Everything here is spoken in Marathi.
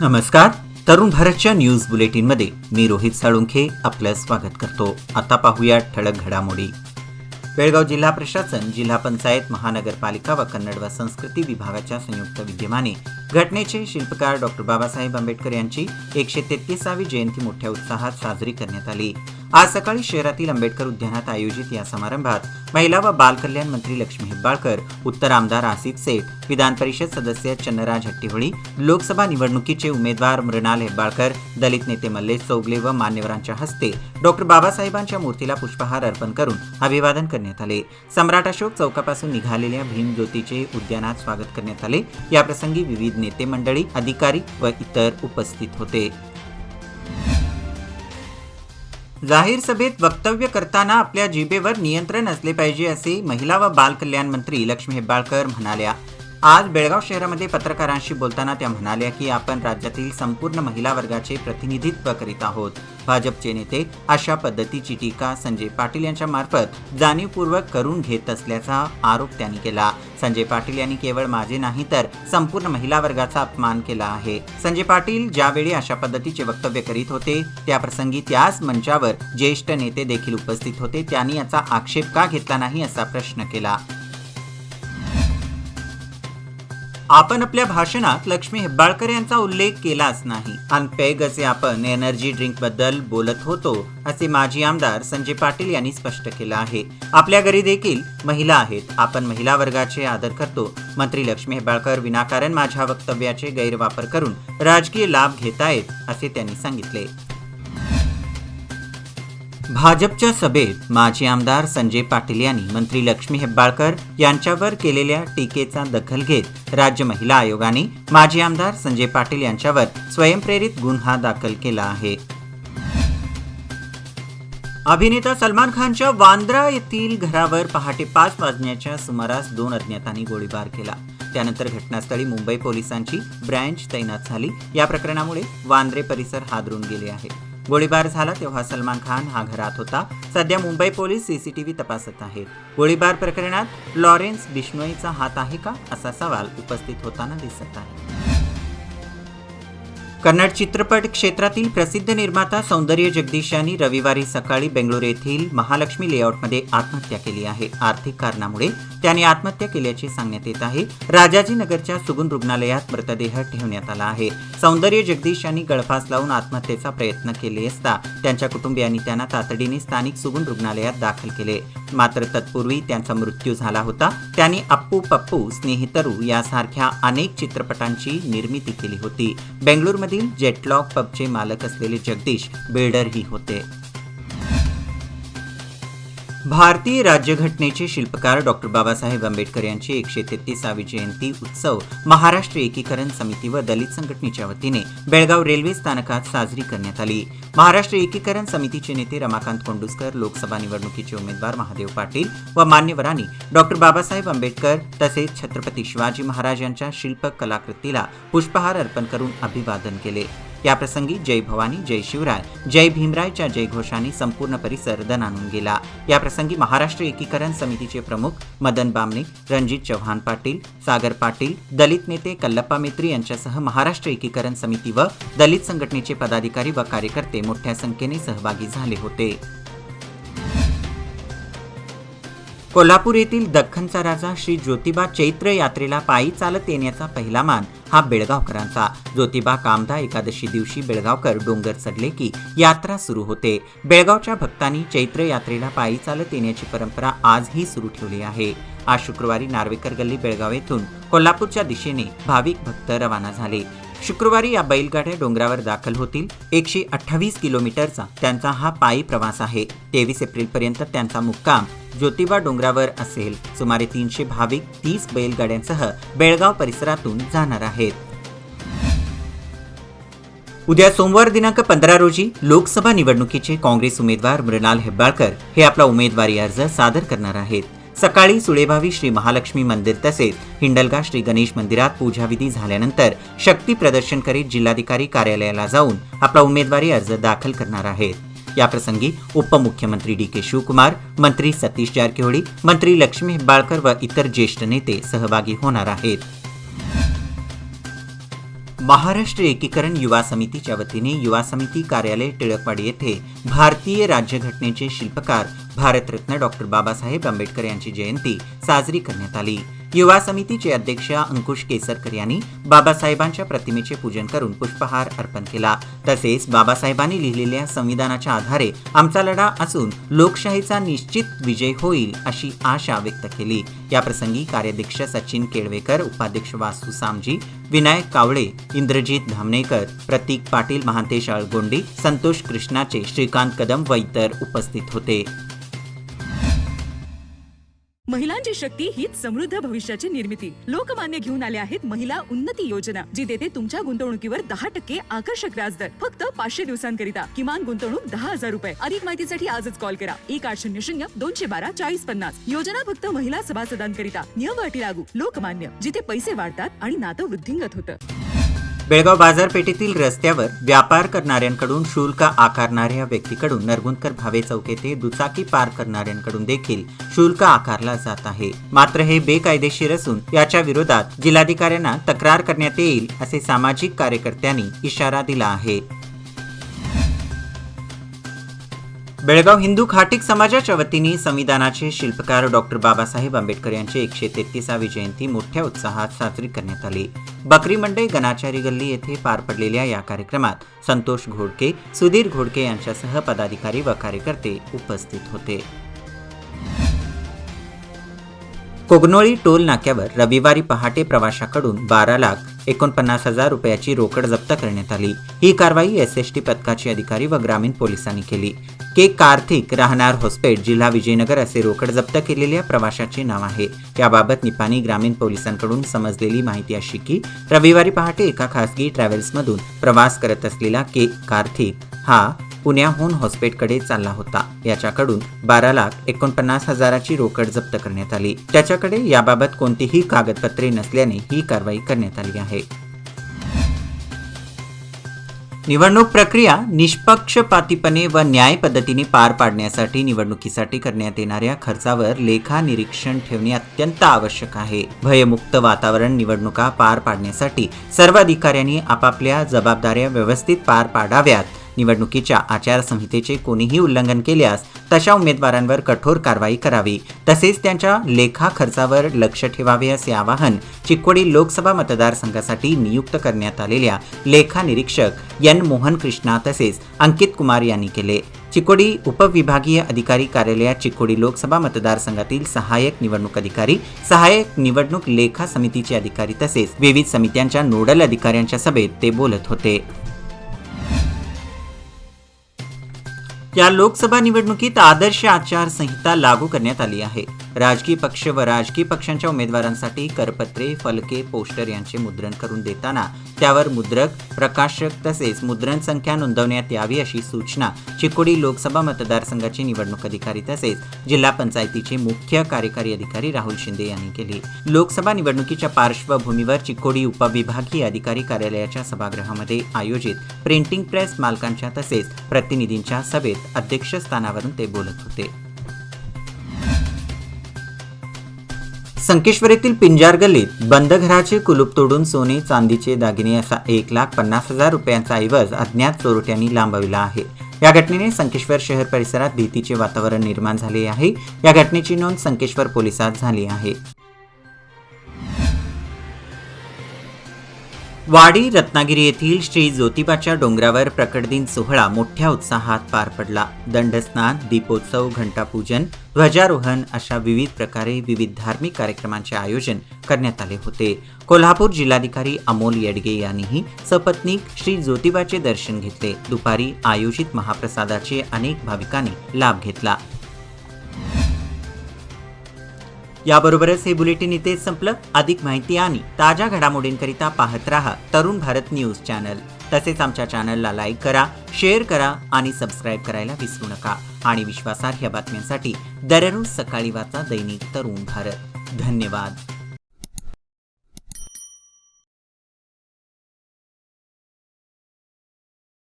नमस्कार. तरुण भारतच्या न्यूज बुलेटिनमध्ये मी रोहित साळुंखे आपलं स्वागत करतो. आता पाहूया ठळक घडामोडी. बेळगाव जिल्हा प्रशासन, जिल्हा पंचायत, महानगरपालिका व कन्नड व संस्कृती विभागाच्या संयुक्त विद्यमाने घटनेचे शिल्पकार डॉक्टर बाबासाहेब आंबेडकर यांची 133वी जयंती मोठ्या उत्साहात साजरी करण्यात आली. आज सकाळी शहरातील आंबेडकर उद्यानात आयोजित या समारंभात महिला व बाल कल्याण मंत्री लक्ष्मी हेब्बाळकर, उत्तर आमदार आसिफ सेठ, विधान परिषद सदस्य चन्नराज हट्टीहोळी, लोकसभा निवडणुकीचे उमेदवार मृणाल हेब्बाळकर, दलित नेते मल्लेश चौगले व मान्यवरांच्या हस्ते डॉक्टर बाबासाहेबांच्या मूर्तीला पुष्पहार अर्पण करून अभिवादन करण्यात आले. सम्राट अशोक चौकापासून निघालेल्या भीम ज्योतीचे उद्यानात स्वागत करण्यात आले. याप्रसंगी विविध नेते मंडळी, अधिकारी व इतर उपस्थित होते. जाहीर सभेत वक्तव्य करताना आपल्या जिभेवर नियंत्रण असले पाहिजे असे महिला व बाल कल्याण मंत्री लक्ष्मी हेब्बाळकर म्हणाल्या. आज बेळगाव शहरामध्ये पत्रकारांशी बोलताना त्या म्हणाल्या की आपण राज्यातील संपूर्ण महिला वर्गाचे प्रतिनिधित्व करीत आहोत. भाजपचे नेते अशा पद्धतीची टीका संजय पाटील यांच्या मार्फत जाणीवपूर्वक करून घेत असल्याचा आरोप त्यांनी केला. संजय पाटील यांनी केवळ माझे नाही तर संपूर्ण महिला वर्गाचा अपमान केला आहे. संजय पाटील ज्यावेळी अशा पद्धतीचे वक्तव्य करीत होते त्याप्रसंगी त्याच मंचावर ज्येष्ठ नेते देखील उपस्थित होते. त्यांनी याचा आक्षेप का घेतला नाही असा प्रश्न केला. आपण आपल्या भाषणात लक्ष्मी हेब्बाळकर यांचा उल्लेख केलाच नाही. अनपेग असे आपण एनर्जी ड्रिंक बद्दल बोलत होतो असे माजी आमदार संजय पाटील यांनी स्पष्ट केलं आहे. आपल्या घरी देखील महिला आहेत. आपण महिला वर्गाचे आदर करतो. मंत्री लक्ष्मी हेब्बाळकर विनाकारण माझ्या वक्तव्याचे गैरवापर करून राजकीय लाभ घेतायत असे त्यांनी सांगितले. भाजपच्या सभेत माजी आमदार संजय पाटील यांनी मंत्री लक्ष्मी हेब्बाळकर यांच्यावर केलेल्या टीकेचा दखल घेत राज्य महिला आयोगाने माजी आमदार संजय पाटील यांच्यावर स्वयंप्रेरित गुन्हा दाखल केला आहे. अभिनेता सलमान खानच्या वांद्रा येथील घरावर पहाटे 5 वाजण्याच्या सुमारास 2 अज्ञातांनी गोळीबार केला. त्यानंतर घटनास्थळी मुंबई पोलिसांची ब्रँच तैनात झाली. या प्रकरणामुळे वांद्रे परिसर हादरून गेले आहे. गोळीबार झाला तेव्हा सलमान खान हा घरात होता. सध्या मुंबई पोलीस सीसीटीव्ही तपासत आहेत. गोळीबार प्रकरणात लॉरेन्स बिश्नोईचा हात आहे का असा सवाल उपस्थित होताना दिसत आहे. कन्नड चित्रपट क्षेत्रातील प्रसिद्ध निर्माता सौंदर्य जगदीश यांनी रविवारी सकाळी बेंगळुरू येथील महालक्ष्मी लेआउटमध्ये आत्महत्या केली आहे. आर्थिक कारणामुळे त्यांनी आत्महत्या केल्याचे सांगण्यात येत आहे. राजाजीनगरच्या सुगुन रुग्णालयात मृतदेह ठेवण्यात आला आहे. सौंदर्य जगदीश यांनी गळफास लावून आत्महत्येचा प्रयत्न केले असता त्यांच्या कुटुंबियांनी त्यांना तातडीने स्थानिक सुगुन रुग्णालयात दाखल केले. मात्र तत्पूर्वी त्यांचा मृत्यू झाला होता. त्यांनी अप्पू पप्पू, स्नेहितरू यासारख्या अनेक चित्रपटांची निर्मिती केली होती. बेंगळुरूमधील जेटलॉक पबचे मालक असलेले जगदीश बिल्डरही होते. भारतीय राज्यघटनेचे शिल्पकार डॉक्टर बाबासाहेब आंबेडकर यांची 133वी जयंती उत्सव महाराष्ट्र एकीकरण समिती व दलित संघटनेच्या वतीने बेळगाव रेल्वे स्थानकात साजरी करण्यात आली. महाराष्ट्र एकीकरण समितीचे नेते रमाकांत कोंडुस्कर, लोकसभा निवडणुकीचे उमेदवार महादेव पाटील व मान्यवरांनी डॉक्टर बाबासाहेब आंबेडकर तसेच छत्रपती शिवाजी महाराज यांच्या शिल्प कलाकृतीला पुष्पहार अर्पण करून अभिवादन केले. याप्रसंगी जय भवानी, जय शिवराय, जय भीमरायच्या जयघोषाने संपूर्ण परिसर दणाणून गेला. याप्रसंगी महाराष्ट्र एकीकरण समितीचे प्रमुख मदन बामणे, रणजित चव्हाण पाटील, सागर पाटील, दलित नेते कल्लप्पा मेत्री यांच्यासह महाराष्ट्र एकीकरण समिती व दलित संघटनेचे पदाधिकारी व कार्यकर्ते मोठ्या संख्येने सहभागी झाले होते. कोल्हापूर येथील दख्खनचा राजा श्री ज्योतिबा चैत्र यात्रेला पायी चालत येण्याचा पहिला मान हा बेळगावकरांचा. ज्योतिबा कामदा एकादशी दिवशी बेळगावकर डोंगर चढले की यात्रा सुरू होते. बेळगावच्या भक्तांनी चैत्र यात्रेला पायी चालत येण्याची परंपरा आजही सुरू ठेवली आहे. आज शुक्रवारी नार्वेकर गल्ली बेळगाव येथून कोल्हापूरच्या दिशेने भाविक भक्त रवाना झाले. शुक्रवारी या बैलगाड्या डोंगरावर दाखल होतील. 128 किलोमीटरचा त्यांचा हा पायी प्रवास आहे. 23 एप्रिलपर्यंत त्यांचा मुक्काम ज्योतिबा डोंगरावर असेल. सुमारे 300 भाविक 30 बैलगाड्यांसह बेळगाव परिसरातून जाणार आहेत. उद्या सोमवार दिनांक 15 रोजी लोकसभा निवडणुकीचे काँग्रेस उमेदवार मृणाल हेब्बाळकर हे आपला उमेदवारी अर्ज सादर करणार आहेत. सकाळी सुळेभावी श्री महालक्ष्मी मंदिर तसेच हिंडलगा श्री गणेश मंदिरात पूजाविधी झाल्यानंतर शक्ती प्रदर्शन करीत जिल्हाधिकारी कार्यालयाला जाऊन आपला उमेदवारी अर्ज दाखल करणार आहेत. याप्रसंगी उपमुख्यमंत्री डी.के. शिवकुमार, मंत्री सतीश जारकिहोळी, मंत्री लक्ष्मी हेब्बाळकर व इतर ज्येष्ठ नेते सहभागी होणार आहेत. महाराष्ट्र एकीकरण युवा समितीच्या वतीने युवा समिती कार्यालय टिळकवाडी येथे भारतीय राज्यघटनेचे शिल्पकार भारतरत्न डॉक्टर बाबासाहेब आंबेडकर यांची जयंती साजरी करण्यात आली। युवा समितीचे अध्यक्ष अंकुश केसरकर यांनी बाबासाहेबांच्या प्रतिमेचे पूजन करून पुष्पहार अर्पण केला। तसेच बाबासाहेबांनी लिहिलेल्या संविधानाच्या आधारे आमचा लढा असून लोकशाहीचा निश्चित विजय होईल अशी आशा व्यक्त केली। या प्रसंगी कार्याध्यक्ष सचिन केळवेकर, उपाध्यक्ष वासू सामजी, विनायक कावळे, इंद्रजित धामणेकर, प्रतीक पाटील, महांतेश आळगोंडी, संतोष कृष्णाचे, श्रीकांत कदम व इतर उपस्थित होते। महिलांची शक्ती हीच समृद्ध भविष्याची निर्मिती। लोकमान्य घेऊन आले आहेत महिला उन्नती योजना, जी देते तुमच्या गुंतवणुकीवर 10% आकर्षक व्याजदर, फक्त 500 दिवसांकरिता। किमान गुंतवणूक 10,000 रुपये। अधिक माहितीसाठी आजच कॉल करा 1800-212-4050। योजना फक्त महिला सभासदांकरिता। नियम अटी लागू। लोकमान्य, जिथे पैसे वाढतात आणि नातं वृद्धिंगत होतं। बेळगाव बाजारपेठेतील रस्त्यावर व्यापार करणाऱ्यांकडून शुल्क आकारणाऱ्या व्यक्तीकडून नरगुंदकर भावे चौक येथे दुचाकी पार्क करणाऱ्यांकडून देखील शुल्क आकारला जात आहे। मात्र हे बेकायदेशीर असून याच्या विरोधात जिल्हाधिकाऱ्यांना तक्रार करण्यात येईल असे सामाजिक कार्यकर्त्यांनी इशारा दिला आहे। बेळगाव हिंदू खाटीक समाजाच्या वतीने संविधानाचे शिल्पकार डॉक्टर बाबासाहेब आंबेडकर यांची 133वी जयंती मोठ्या उत्साहात साजरी करण्यात आली। बकरी मंडई गणाचारी गल्ली येथे पार पडलेल्या या कार्यक्रमात संतोष घोडके, सुधीर घोडके यांच्यासह पदाधिकारी व कार्यकर्ते उपस्थित होते। कोगनोळी टोल नाक्यावर रविवारी पहाटे प्रवाशाकडून 12,49,000 रुपयाची रोकड जप्त करण्यात आली। ही कारवाई एसएसटी पथकाचे अधिकारी व ग्रामीण पोलिसांनी केली। के कार्थिक, राहणार होसपेठ, जिल्हा विजयनगर असे रोकड जप्त केलेल्या प्रवाशाचे नाव आहे। याबाबत निपाणी ग्रामीण पोलिसांकडून समजलेली माहिती अशी की रविवारी पहाटे एका खासगी ट्रॅव्हल्समधून प्रवास करत असलेला के कार्थिक हा पुण्याहून हॉस्पेटकडे चालला होता। याच्याकडून 12,49,000ची रोकड जप्त करण्यात आली। त्याच्याकडे याबाबत कोणतीही कागदपत्रे नसल्याने ही कारवाई करण्यात आली आहे। निवडणूक प्रक्रिया निष्पक्षपातीपणे व न्याय पद्धतीने पार पाडण्यासाठी निवडणुकीसाठी करण्यात येणाऱ्या खर्चावर लेखा निरीक्षण ठेवणे अत्यंत आवश्यक आहे। भयमुक्त वातावरण निवडणुका पार पाडण्यासाठी सर्व अधिकाऱ्यांनी आपापल्या जबाबदाऱ्या व्यवस्थित पार पाडाव्यात। निवडणुकीच्या आचारसंहितेचे कोणीही उल्लंघन केल्यास तशा उमेदवारांवर कठोर कारवाई करावी। तसेच त्यांच्या लेखा खर्चावर लक्ष ठेवावे असे आवाहन चिकोडी लोकसभा मतदारसंघासाठी नियुक्त करण्यात आलेल्या लेखा निरीक्षक एन मोहन कृष्णा तसेच अंकित कुमार यांनी केले। चिकोडी उपविभागीय अधिकारी कार्यालयात चिकोडी लोकसभा मतदारसंघातील सहाय्यक निवडणूक अधिकारी, सहाय्यक निवडणूक लेखा समितीचे अधिकारी तसेच विविध समित्यांच्या नोडल अधिकाऱ्यांच्या सभेत ते बोलत होते। या लोकसभा निवडणुकीत आदर्श आचारसंहिता लागू करण्यात आली आहे। राजकीय पक्ष व राजकीय पक्षांच्या उमेदवारांसाठी करपत्रे, फलके, पोस्टर यांचे मुद्रण करून देताना त्यावर मुद्रक, प्रकाशक तसेच मुद्रण संख्या नोंदवण्यात यावी अशी सूचना चिकोडी लोकसभा मतदारसंघाचे निवडणूक अधिकारी तसेच जिल्हा पंचायतीचे मुख्य कार्यकारी अधिकारी राहुल शिंदे यांनी केली। लोकसभा निवडणुकीच्या पार्श्वभूमीवर चिकोडी उपविभागीय अधिकारी कार्यालयाच्या सभागृहामध्ये आयोजित प्रिंटिंग प्रेस मालकांच्या तसेच प्रतिनिधींच्या सभेत अध्यक्षस्थानावरून ते बोलत होते। संकेश्वर येथील पिंजार गल्लीत बंद घराचे कुलूप तोडून सोने चांदीचे दागिने असा 1,50,000 रुपयांचा ऐवज अज्ञात चोरट्यांनी लांबविला आहे। या घटनेने संकेश्वर शहर परिसरात भीतीचे वातावरण निर्माण झाले आहे। या घटनेची नोंद संकेश्वर पोलिसात झाली आहे। वाडी रत्नागिरी येथील श्री ज्योतिबाच्या डोंगरावर प्रकट दिन सोहळा मोठ्या उत्साहात पार पडला। दंडस्नान, दीपोत्सव, घंटापूजन, ध्वजारोहण अशा विविध प्रकारे विविध धार्मिक कार्यक्रमांचे आयोजन करण्यात आले होते। कोल्हापूर जिल्हाधिकारी अमोल येडगे यांनीही सपत्नीक श्री ज्योतिबाचे दर्शन घेतले। दुपारी आयोजित महाप्रसादाचे अनेक भाविकांनी लाभ घेतला। याबरोबरच हे बुलेटिन इथेच संपलं। अधिक माहिती आणि ताज्या घडामोडींकरिता पाहत रहा तरुण भारत न्यूज चॅनल। तसेच आमच्या चॅनलला लाईक करा, शेअर करा आणि सबस्क्राईब करायला विसरू नका। आणि विश्वासार्ह बातम्यांसाठी दररोज सकाळी वाचा दैनिक तरुण भारत। धन्यवाद।